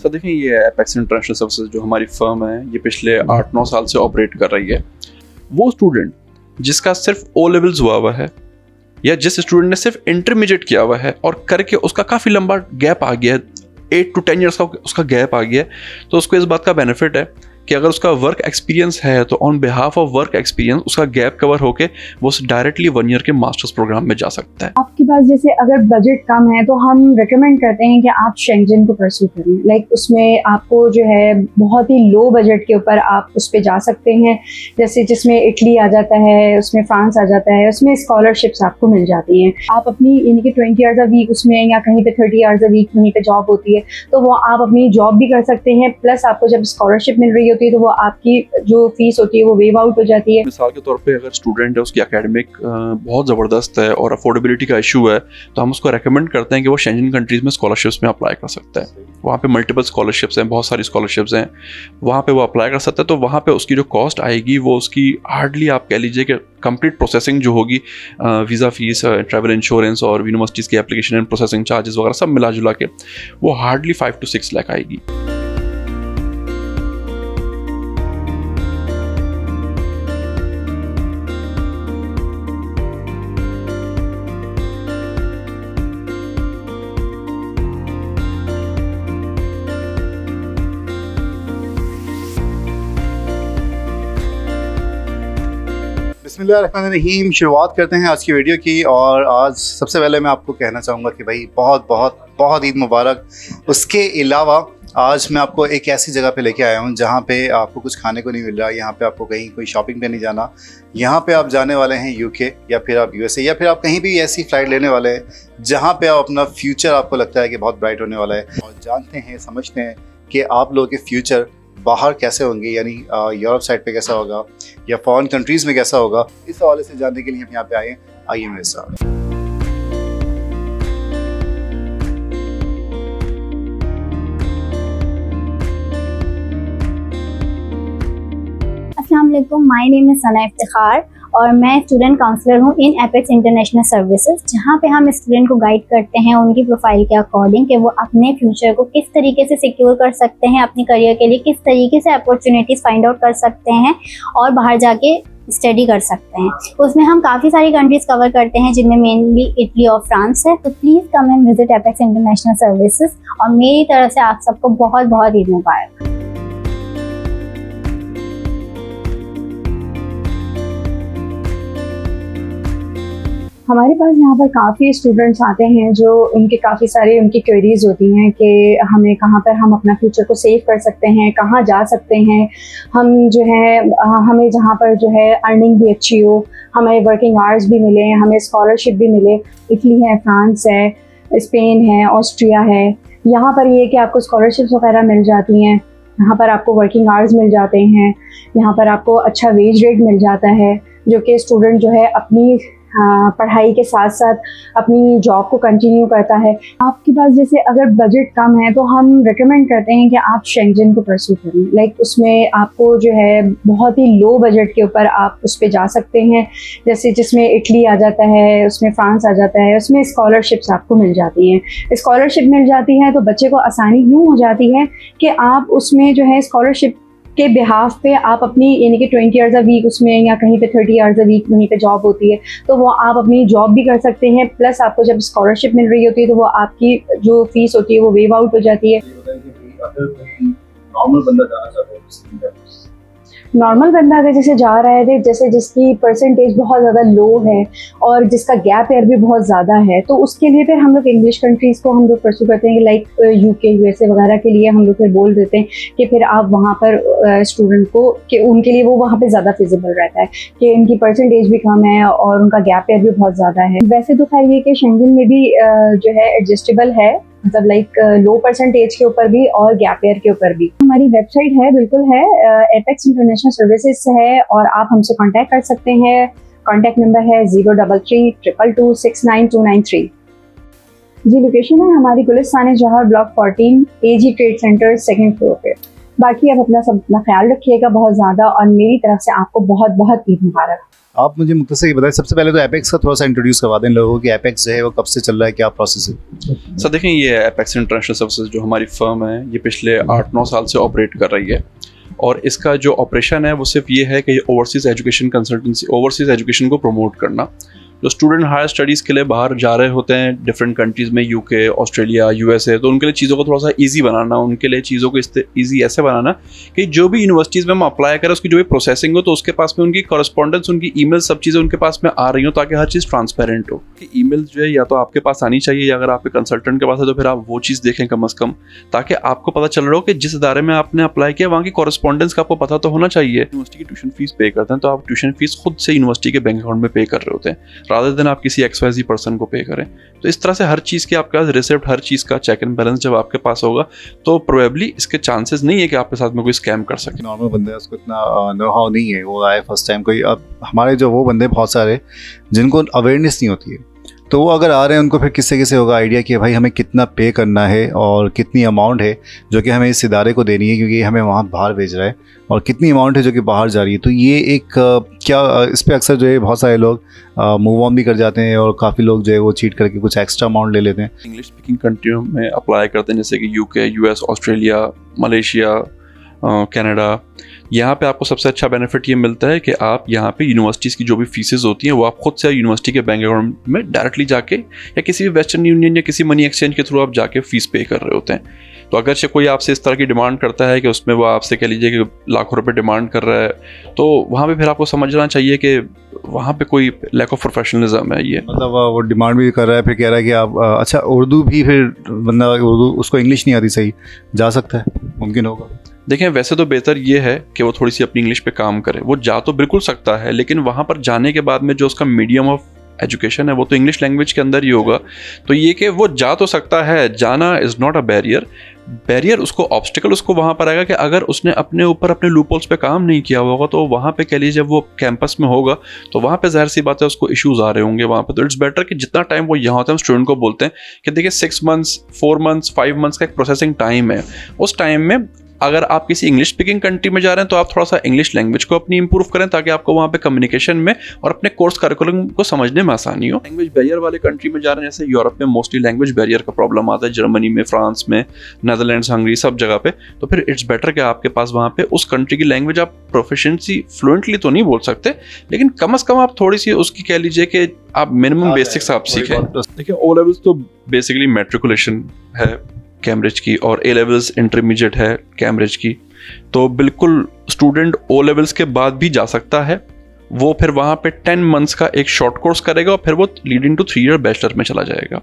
Sir देखिए, ये apex international services जो हमारी फर्म है, ये पिछले 8-9 साल से ऑपरेट कर रही है। वो स्टूडेंट जिसका सिर्फ ओ लेवल्स हुआ है, या जिस स्टूडेंट ने सिर्फ इंटरमीडिएट किया हुआ है और करके उसका काफ़ी लंबा गैप आ गया है, 8 to 10 ईयर्स का उसका गैप आ गया है, तो उसको इस बात का बेनिफिट है कि अगर उसका वर्क एक्सपीरियंस है तो on behalf of work experience उसका गैप कवर होके वो डायरेक्टली 1 ईयर के मास्टर्स प्रोग्राम में जा सकता है। आपके पास जैसे अगर बजट कम है तो हम रिकमेंड करते हैं कि आप शेंगेन को परस्यू करें। लाइक उसमें आपको जो है बहुत ही लो बजट के ऊपर आप उस पर जा सकते हैं, जैसे जिसमें इटली आ जाता है, उसमें फ्रांस आ जाता है, उसमें स्कॉलरशिप्स आपको मिल जाती हैं। आप अपनी यानी कि 20 आवर्स अ वीक उसमें, या कहीं पे 30 आवर्स अ वीक वहीं पे जॉब होती है, तो वो आप अपनी जॉब भी कर सकते हैं, प्लस आपको जब स्कॉलरशिप मिल रही होती है तो वो आपकी जो फीस होती है वो वेव आउट हो जाती है। मिसाल के तौर पे अगर स्टूडेंट है, उसकी एकेडमिक बहुत ज़बरदस्त है और अफोर्डेबिलिटी का इशू है, तो हम उसको रेकमेंड करते हैं कि वो शेंजन कंट्रीज़ में स्कॉलरशिप्स में अप्लाई कर सकता है। वहाँ पे मल्टीपल स्कॉलरशिप्स हैं, बहुत सारी स्कॉलरशिप्स हैं, वहाँ पे वो अप्लाई कर सकता है। तो वहाँ पे उसकी जो कॉस्ट आएगी वो उसकी हार्डली आप कह लीजिए कि कंप्लीट प्रोसेसिंग जो होगी, वीज़ा फीस, ट्रैवल इंश्योरेंस और यूनिवर्सिटीज़ की एप्लीकेशन एंड प्रोसेसिंग चार्जेस वगैरह सब मिला जुला के वो हार्डली 5 to 6 लाख आएगी। बिस्मिल्लाहिर्रहमानिर्रहीम। शुरुआत करते हैं आज की वीडियो की। और आज सबसे पहले मैं आपको कहना चाहूँगा कि भाई बहुत बहुत बहुत ईद मुबारक। उसके अलावा आज मैं आपको एक ऐसी जगह पे लेके आया हूँ जहाँ पे आपको कुछ खाने को नहीं मिल रहा, यहाँ पे आपको कहीं कोई शॉपिंग पे नहीं जाना, यहाँ पे आप जाने वाले हैं यूके या फिर आप यूएसए या फिर आप कहीं भी ऐसी फ़्लाइट लेने वाले हैं जहाँ पे आप अपना फ्यूचर आपको लगता है कि बहुत ब्राइट होने वाला है। और जानते हैं, समझते हैं कि आप लोगों के फ्यूचर बाहर कैसे होंगे, यानी यूरोप साइड पे कैसा होगा या फॉरेन कंट्रीज़ में कैसा होगा। इस हवाले से जानने के लिए हम यहाँ पे आए हैं। आइए मेरे साथ। अस्सलाम वालेकुम, माय नेम इज़ सना इफ्तिखार और मैं स्टूडेंट काउंसलर हूँ इन एपेक्स इंटरनेशनल सर्विसेज, जहाँ पे हम स्टूडेंट को गाइड करते हैं उनकी प्रोफाइल के अकॉर्डिंग कि वो अपने फ्यूचर को किस तरीके से सिक्योर कर सकते हैं, अपने करियर के लिए किस तरीके से अपॉर्चुनिटीज़ फाइंड आउट कर सकते हैं और बाहर जाके स्टडी कर सकते हैं। उसमें हम काफ़ी सारी कंट्रीज़ कवर करते हैं जिनमें मेनली इटली और फ्रांस है। तो please come and visit apex international services और मेरी तरफ से आप सबको बहुत बहुत ईद मुबारक। हमारे पास यहाँ पर काफ़ी स्टूडेंट्स आते हैं जो उनके काफ़ी सारे उनकी क्वेरीज होती हैं कि हमें कहाँ पर हम अपना फ्यूचर को सेव कर सकते हैं, कहाँ जा सकते हैं हम, जो है हमें जहाँ पर जो है अर्निंग भी अच्छी हो, हमें वर्किंग आवर्स भी मिले, हमें स्कॉलरशिप भी मिले। इटली है, फ्रांस है, स्पेन है, ऑस्ट्रिया है। यहाँ पर ये कि आपको स्कॉलरशिप्स वगैरह मिल जाती हैं, यहाँ पर आपको वर्किंग आवर्स मिल जाते हैं, यहाँ पर आपको अच्छा वेज रेट मिल जाता है, जो कि स्टूडेंट जो है अपनी पढ़ाई के साथ साथ अपनी जॉब को कंटिन्यू करता है। आपके पास जैसे अगर बजट कम है तो हम रिकमेंड करते हैं कि आप शेंगेन को परस्यू करें। लाइक उसमें आपको जो है बहुत ही लो बजट के ऊपर आप उस पर जा सकते हैं, जैसे जिसमें इटली आ जाता है, उसमें फ्रांस आ जाता है, उसमें स्कॉलरशिप्स आपको मिल जाती हैं। स्कॉलरशिप मिल जाती है तो बच्चे को आसानी यूँ हो जाती है कि आप उसमें जो है स्कॉलरशिप के बिहाफ पे आप अपनी यानी कि 20 आवर्स अ वीक उसमें, या कहीं पे 30 आवर्स अ वीक वहीं पे जॉब होती है, तो वो आप अपनी जॉब भी कर सकते हैं, प्लस आपको जब स्कॉलरशिप मिल रही होती है तो वो आपकी जो फीस होती है वो वेव आउट हो जाती है। नॉर्मल बंदा जाना चाहता है, नॉर्मल बंदा अगर जैसे जा रहा है, जैसे जिसकी परसेंटेज बहुत ज़्यादा लो है और जिसका गैप ईयर भी बहुत ज़्यादा है, तो उसके लिए फिर हम लोग इंग्लिश कंट्रीज़ को हम लोग परस्यू करते हैं, लाइक यूके, यूएसए वगैरह के लिए हम लोग फिर बोल देते हैं कि फिर आप वहाँ पर स्टूडेंट को, कि उनके लिए वो वहाँ पे ज़्यादा फिजिबल रहता है कि इनकी परसेंटेज भी कम है और उनका गैप ईयर भी बहुत ज़्यादा है। वैसे तो खैर ये कि शेंगेन में भी जो है एडजस्टेबल है, मतलब लाइक लो परसेंटेज के ऊपर भी और गैप ईयर के ऊपर भी। हमारी वेबसाइट है, बिल्कुल है, एपेक्स इंटरनेशनल सर्विसेज है और आप हमसे कांटेक्ट कर सकते हैं। कांटेक्ट नंबर है 03322269293। जी, लोकेशन है हमारी गुलिस्तान जौहर ब्लॉक 14, एजी ट्रेड सेंटर, 2nd फ्लोर पे। बाकी आप अपना ख्याल रखिएगा बहुत ज़्यादा, और मेरी तरफ से आपको बहुत बहुत ईद मुबारक। आप मुझे मुख्तसर ये बताएं, सबसे पहले तो एपेक्स का थोड़ा सा इंट्रोड्यूस करवा दें लोगों को कि एपेक्स जो है वो कब से चल रहा है, क्या प्रोसेस है। सर देखें, ये एपेक्स इंटरनेशनल सर्विसेज जो हमारी फर्म है, ये पिछले 8-9 साल से ऑपरेट कर रही है। और इसका जो ऑपरेशन है वो सिर्फ ये है कि overseas education consultancy, overseas education को प्रमोट करना। जो स्टूडेंट हायर स्टडीज़ के लिए बाहर जा रहे होते हैं डिफरेंट कंट्रीज़ में, यूके, ऑस्ट्रेलिया, यूएसए, तो उनके लिए चीज़ों को थोड़ा सा इजी बनाना, उनके लिए चीज़ों को इजी ऐसे बनाना कि जो भी यूनिवर्सिटीज़ में हम अप्लाई करें उसकी जो भी प्रोसेसिंग हो तो उसके पास में उनकी कॉरेस्पॉन्डेंस, उनकी ईमेल, सब चीज़ें उनके पास में आ रही हो, ताकि हर चीज़ ट्रांसपेरेंट हो। कि ईमेल जो है या तो आपके पास आनी चाहिए, या अगर आपके कंसल्टेंट के पास है तो फिर आप वो चीज़ देखें कम से कम, ताकि आपको पता चल रहा हो कि जिस इदारे में आपने अप्लाई किया वहाँ की कॉरेस्पॉन्डेंस का आपको पता तो होना चाहिए। यूनिवर्सिटी की ट्यूशन फीस पे करते हैं तो आप ट्यूशन फीस खुद से यूनिवर्सिटी के बैंक अकाउंट में पे कर रहे होते हैं, रादर देन आप किसी XYZ पर्सन को पे करें। तो इस तरह से हर चीज़ के आपके पास रिसिप्ट, हर चीज़ का चेक एंड बैलेंस जब आपके पास होगा तो प्रोबेबली इसके चांसेस नहीं है कि आपके साथ में कोई स्कैम कर सके। नॉर्मल बंदे है उसको इतना नो हाउ नहीं है, वो आए फर्स्ट टाइम कोई। अब हमारे जो वो बंदे बहुत सारे जिनको अवेयरनेस नहीं होती है, तो वो अगर आ रहे हैं उनको फिर किससे किससे होगा आइडिया कि भाई हमें कितना पे करना है और कितनी अमाउंट है जो कि हमें इस इदारे को देनी है, क्योंकि हमें वहाँ बाहर भेज रहा है, और कितनी अमाउंट है जो कि बाहर जा रही है। तो ये एक क्या इस पे अक्सर जो है बहुत सारे लोग मूव ऑन भी कर जाते हैं, और काफ़ी लोग जो है वो चीट करके कुछ एक्स्ट्रा अमाउंट ले लेते हैं। इंग्लिश स्पीकिंग कंट्रियों में अप्लाई करते हैं जैसे कि UK, US, Australia, Malaysia, Canada. यहाँ पे आपको सबसे अच्छा बेनिफिट ये मिलता है कि आप यहाँ पे यूनिवर्सिटीज़ की जो भी फीसेस होती हैं वो आप खुद से यूनिवर्सिटी के बैंक अकाउंट में डायरेक्टली जाके, या किसी भी वेस्टर्न यूनियन या किसी मनी एक्सचेंज के थ्रू आप जाके फीस पे कर रहे होते हैं। तो अगर से कोई आपसे इस तरह की डिमांड करता है कि उसमें वो आपसे कह लीजिए कि लाखों रुपए डिमांड कर रहा है, तो वहाँ पे फिर आपको समझना चाहिए कि वहाँ पे कोई लैक ऑफ प्रोफेशनलिज्म है। ये मतलब वो डिमांड भी कर रहा है, फिर कह रहा है कि आप अच्छा उर्दू भी, फिर बंदा उर्दू उसको इंग्लिश नहीं आती सही, जा सकता है, मुमकिन होगा। देखें, वैसे तो बेहतर ये है कि वो थोड़ी सी अपनी इंग्लिश पे काम करे। वो जा तो बिल्कुल सकता है, लेकिन वहाँ पर जाने के बाद में जो उसका मीडियम ऑफ एजुकेशन है वो तो इंग्लिश लैंग्वेज के अंदर ही होगा। तो ये कि वो जा तो सकता है, जाना इज़ नॉट अ बैरियर उसको, ऑब्स्टिकल उसको वहाँ पर आएगा कि अगर उसने अपने ऊपर अपने लूपहोल्स पे काम नहीं किया होगा, तो वहाँ पे कह लीजिए जब वो कैंपस में होगा तो वहाँ पे ज़ाहिर सी बात है उसको इश्यूज़ आ रहे होंगे वहाँ पे। तो इट्स बेटर कि जितना टाइम वो यहाँ होता है, हम स्टूडेंट को बोलते हैं कि देखिए 6 months, 4 months, 5 months का एक प्रोसेसिंग टाइम है। उस टाइम में अगर आप किसी इंग्लिश स्पीकिंग कंट्री में जा रहे हैं तो आप थोड़ा सा इंग्लिश लैंग्वेज को अपनी इंप्रूव करें, ताकि आपको वहाँ पे कम्युनिकेशन में और अपने कोर्स करिकुलम को समझने में आसानी हो। लैंग्वेज बैरियर वाले कंट्री में जा रहे हैं, जैसे यूरोप में मोस्टली लैंग्वेज बैरियर का प्रॉब्लम आता है, जर्मनी में, फ्रांस में, नेदरलैंड्स, हंगरी, सब जगह पे। तो फिर इट्स बेटर कि आपके पास वहाँ पे उस कंट्री की लैंग्वेज, आप प्रोफिशिएंसी फ्लुएंटली तो नहीं बोल सकते, लेकिन कम से कम आप थोड़ी सी उसकी कह लीजिए कि आप मिनिमम बेसिक्स आप सीखें। देखिए, O levels तो बेसिकली मैट्रिकुलेशन है कैम्ब्रिज की, और A levels इंटरमीडिएट है कैम्ब्रिज की। तो बिल्कुल स्टूडेंट O levels के बाद भी जा सकता है। वो फिर वहाँ पे 10 months का एक शॉर्ट कोर्स करेगा और फिर वो लीडिंग टू 3 year बैचलर में चला जाएगा।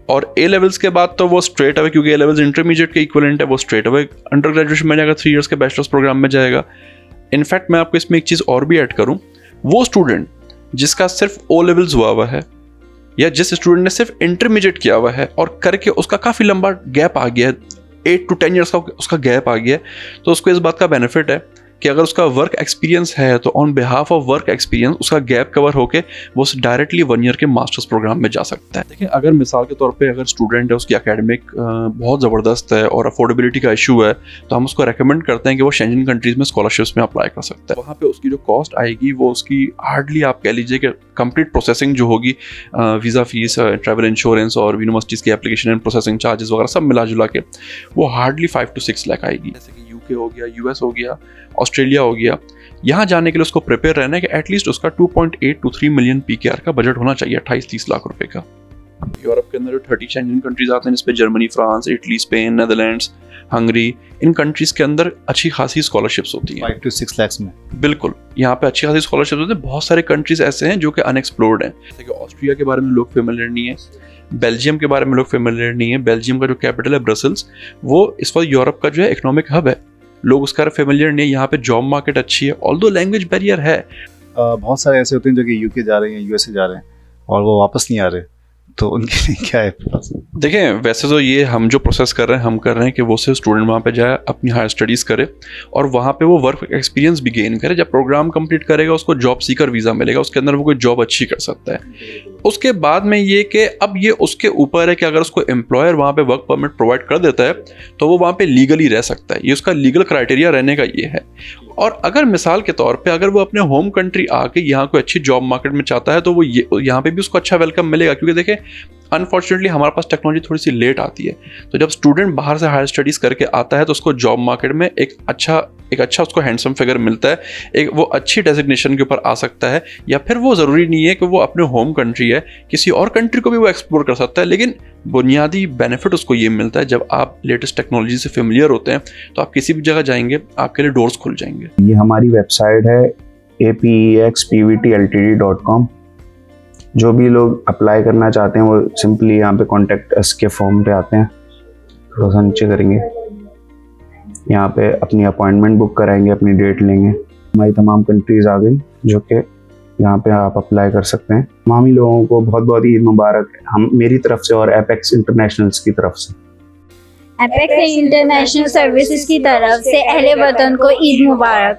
और A levels के बाद तो वो स्ट्रेट अवे, क्योंकि A levels इंटरमीडिएट के इक्विवेलेंट है, वो स्ट्रेट अवे अंडर ग्रेजुएशन में जाएगा, 3 years के बैचलर्स प्रोग्राम में जाएगा। इनफैक्ट मैं आपको इसमें एक चीज़ और भी ऐड करूँ, वो स्टूडेंट जिसका सिर्फ O levels हुआ हुआ है, या जिस स्टूडेंट ने सिर्फ इंटरमीडिएट किया हुआ है और करके उसका काफ़ी लंबा गैप आ गया है, 8 to 10 years का उसका गैप आ गया है, तो उसको इस बात का बेनिफिट है कि अगर उसका वर्क एक्सपीरियंस है तो on behalf of work experience उसका गैप कवर होके वो डायरेक्टली 1 year के मास्टर्स प्रोग्राम में जा सकता है। देखिए, अगर मिसाल के तौर पे अगर स्टूडेंट है, उसकी एकेडमिक बहुत ज़बरदस्त है और अफोर्डेबिलिटी का इशू है, तो हम उसको रेकमेंड करते हैं कि वो शेंजन कंट्रीज़ में स्कॉलरशिप्स में अप्लाई कर सकता है। वहाँ पे उसकी जो कॉस्ट आएगी वो उसकी हार्डली, आप कह लीजिए कि कंप्लीट प्रोसेसिंग जो होगी, वीज़ा फीस, ट्रैवल इंश्योरेंस और यूनिवर्सिटीज़ की एप्लीकेशन एंड प्रोसेसिंग चार्जेस वगैरह सब मिला जुला के वो हार्डली 5 to 6 लाख आएगी। जैसे कि यूके हो गया, US हो गया, ऑस्ट्रेलिया हो गया, यहाँ जाने के लिए उसको प्रिपेयर रहना है कि एटलीस्ट उसका 2.8 to 3 million PKR का बजट होना चाहिए, 28-30 लाख रुपए का। यूरोप के अंदर जो 30 शेंजन कंट्रीज आते हैं, जिसपे Germany, France, Italy, Spain, Netherlands, Hungary, इन कंट्रीज के अंदर अच्छी खासी स्कॉलरशिप्स होती हैं 5 to 6 lakhs में। बिल्कुल, यहाँ पे अच्छी खासी स्कॉलरशिप्स होती हैं। बहुत सारे कंट्रीज ऐसे हैं जो कि अनएक्सप्लोर्ड हैं, जैसे कि ऑस्ट्रिया के बारे में लोग फेमिलियर नहीं है, बेल्जियम के बारे में लोग फेमिलियर नहीं है। बेल्जियम का जो कैपिटल है ब्रसल्स, वो इस वक्त यूरोप का जो है इकोनॉमिक हब है, लोग उसका फेमिलियर नहीं है। यहाँ पे जॉब मार्केट अच्छी है, ऑल्दो लैंग्वेज बैरियर है। बहुत सारे ऐसे होते हैं जो कि यूके जा रहे हैं, USA जा रहे हैं और वो वापस नहीं आ रहे, तो उनके लिए क्या है? देखें, वैसे तो ये हम जो प्रोसेस कर रहे हैं, हम कर रहे हैं कि वो सिर्फ स्टूडेंट वहाँ पे जाए, अपनी हायर स्टडीज़ करे और वहाँ पे वो वर्क एक्सपीरियंस भी गेन करे। जब प्रोग्राम कंप्लीट करेगा उसको जॉब सीकर वीज़ा मिलेगा, उसके अंदर वो कोई जॉब अच्छी कर सकता है। उसके बाद में ये कि अब ये उसके ऊपर है कि अगर उसको एम्प्लॉयर वहाँ पे वर्क परमिट प्रोवाइड कर देता है तो वो वहाँ पे लीगली रह सकता है। ये उसका लीगल क्राइटेरिया रहने का ये है। और अगर मिसाल के तौर पे अगर वो अपने होम कंट्री आके यहाँ कोई अच्छी जॉब मार्केट में चाहता है तो वो यहाँ पे भी उसको अच्छा वेलकम मिलेगा, क्योंकि देखें अनफॉर्चुनेटली हमारे पास टेक्नोलॉजी थोड़ी सी लेट आती है। तो जब स्टूडेंट बाहर से हायर स्टडीज़ करके आता है तो उसको जॉब मार्केट में एक अच्छा उसको हैंडसम फिगर मिलता है, एक वो अच्छी डेजिग्नेशन के ऊपर आ सकता है, या फिर वो ज़रूरी नहीं है कि वो अपने होम कंट्री है, किसी और कंट्री को भी वो एक्सप्लोर कर सकता है। लेकिन बुनियादी बेनिफिट उसको ये मिलता है, जब आप लेटेस्ट टेक्नोलॉजी से फेमिलियर होते हैं तो आप किसी भी जगह जाएंगे आपके लिए डोर्स खुल जाएंगे। ये हमारी वेबसाइट है apexpvtltd.com। जो भी लोग अप्लाई करना चाहते हैं वो सिंपली यहाँ पे कॉन्टेक्ट अस के फॉर्म पे आते हैं, थोड़ा सा नीचे करेंगे, यहाँ पे अपनी अपॉइंटमेंट बुक कराएंगे, अपनी डेट लेंगे। हमारी तमाम कंट्रीज़ आ गई जो कि यहाँ पे आप अप्लाई कर सकते हैं। तमामी लोगों को बहुत बहुत ईद मुबारक हम मेरी तरफ से और एपेक्स इंटरनेशनल्स की तरफ से। एपेक्स इंटरनेशनल सर्विसेज की तरफ से अहले वतन को ईद मुबारक।